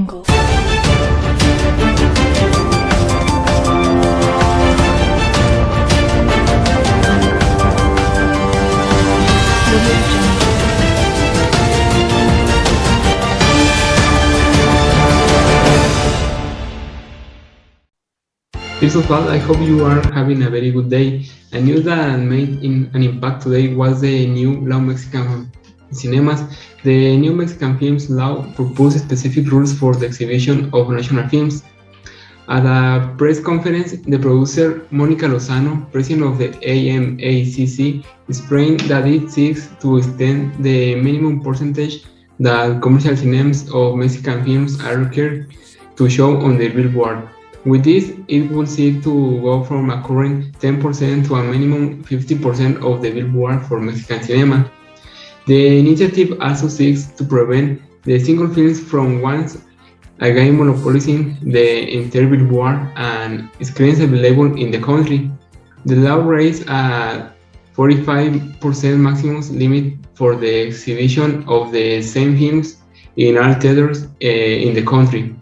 First of all, I hope you are having a very good day. A news that made an impact today was the new law Mexican cinemas. The new Mexican films law proposed specific rules for the exhibition of national films. At a press conference, the producer Mónica Lozano, president of the AMACC, explained that it seeks to extend the minimum percentage that commercial cinemas of Mexican films are required to show on the billboard. With this, it will seek to go from a current 10% to a minimum 50% of the billboard for Mexican cinema. The initiative also seeks to prevent the single films from once again monopolizing the entire billboard and screens available in the country. The law raised a 45% maximum limit for the exhibition of the same films in all theaters in the country.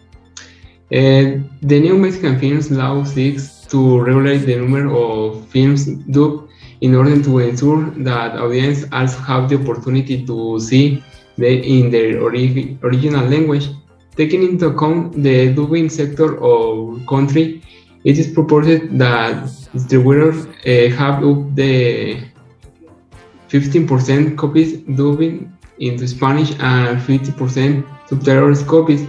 The new Mexican films law seeks to regulate the number of films dubbed in order to ensure that audiences also have the opportunity to see them in their original language. Taking into account the dubbing sector of country, it is proposed that distributors have up the 15% copies dubbing into Spanish and 50% subtitles copies.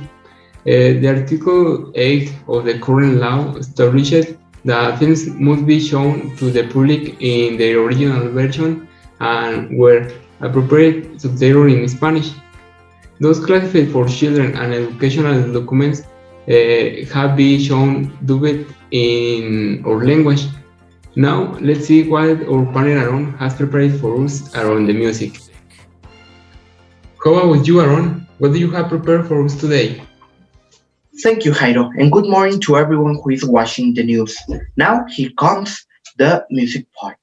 The Article 8 of the current law establishes that films must be shown to the public in their original version and where appropriate subtitled in Spanish. Those classified for children and educational documents have been shown dubbed in our language. Now, let's see what our partner Aaron has prepared for us around the music. How about you, Aaron? What do you have prepared for us today? Thank you, Jairo, and good morning to everyone who is watching the news. Now, here comes the music part.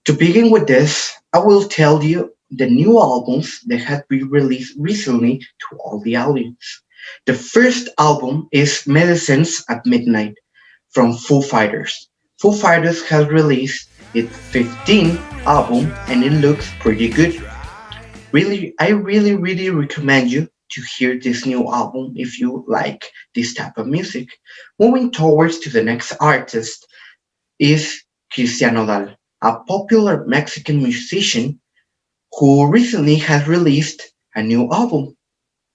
To begin with this, I will tell you the new albums that have been released recently to all the audience. The first album is Medicines at Midnight from Foo Fighters. Foo Fighters has released its 15th album and it looks pretty good. I really recommend you to hear this new album if you like this type of music. Moving towards to the next artist is Cristian Nodal, a popular Mexican musician who recently has released a new album,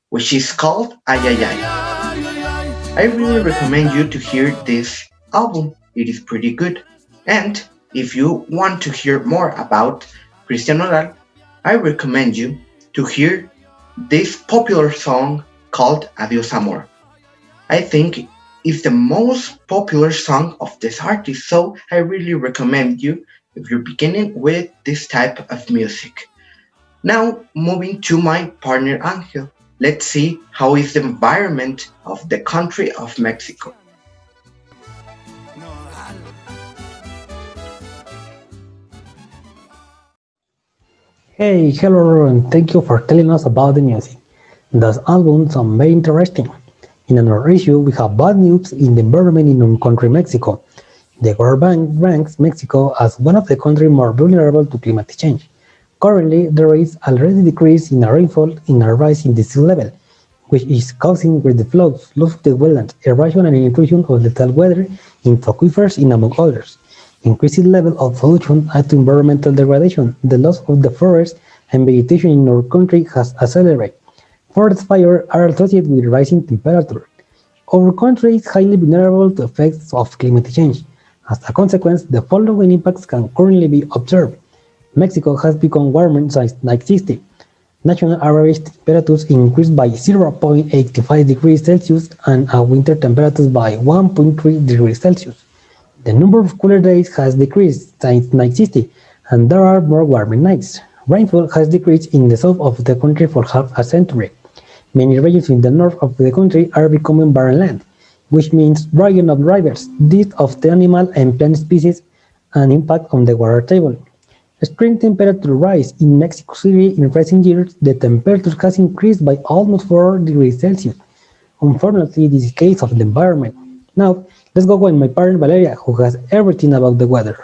which is called Ay Ay Ay. I really recommend you to hear this album. It is pretty good. And if you want to hear more about Cristian Nodal, I recommend you to hear this popular song called Adios Amor. I think it's the most popular song of this artist, so I really recommend you if you're beginning with this type of music. Now, moving to my partner Angel, let's see how is the environment of the country of Mexico. Hey, hello everyone, thank you for telling us about the music. This album sounds very interesting. In another issue, we have bad news in the environment in our country Mexico. The World Bank ranks Mexico as one of the countries more vulnerable to climate change. Currently, there is already a decrease in rainfall and a rise in the sea level, which is causing great floods, loss of the wetlands, erosion and intrusion of lethal weather into aquifers, and among others. Increasing level of pollution add to environmental degradation. The loss of the forest and vegetation in our country has accelerated. Forest fires are associated with rising temperature. Our country is highly vulnerable to effects of climate change. As a consequence, the following impacts can currently be observed. Mexico has become warmer since 1960. National average temperatures increased by 0.85 degrees Celsius and winter temperatures by 1.3 degrees Celsius. The number of cooler days has decreased since 1960, and there are more warmer nights. Rainfall has decreased in the south of the country for half a century. Many regions in the north of the country are becoming barren land, which means drying of rivers, death of the animal and plant species, and impact on the water table. Extreme temperature rise in Mexico City in recent years. The temperature has increased by almost 4 degrees Celsius. Unfortunately, this is the case of the environment. Now, let's go with my partner Valeria, who has everything about the weather.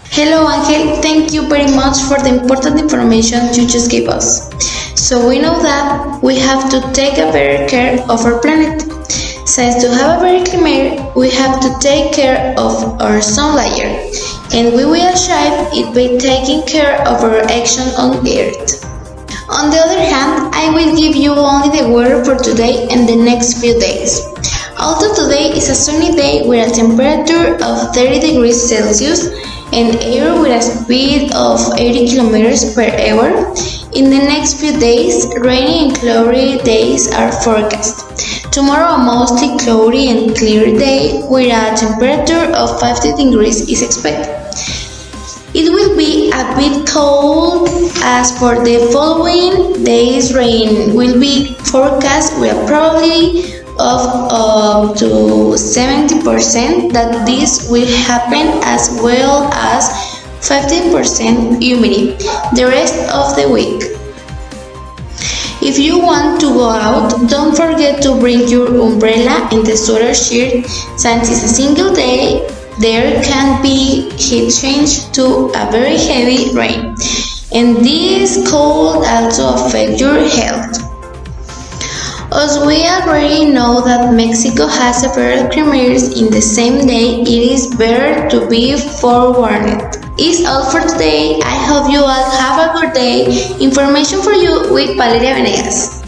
Hello Angel, thank you very much for the important information you just gave us. So we know that we have to take a better care of our planet. Since to have a better climate, we have to take care of our sun layer, and we will achieve it by taking care of our action on Earth. On the other hand, I will give you only the weather for today and the next few days. Although today is a sunny day with a temperature of 30 degrees Celsius and air with a speed of 80 kilometers per hour, in the next few days, rainy and cloudy days are forecast. Tomorrow, a mostly cloudy and clear day with a temperature of 50 degrees is expected. It will be a bit cold. As for the following days, rain will be forecast with a probability of up to 70% that this will happen, as well as 15% humidity the rest of the week. If you want to go out, don't forget to bring your umbrella and the sweater shirt, since it's a single day. There can be heat change to a very heavy rain, and this could also affect your health. As we already know that Mexico has several climate in the same day, it is better to be forewarned. It's all for today. I hope you all have a good day. Information for you with Valeria Venegas.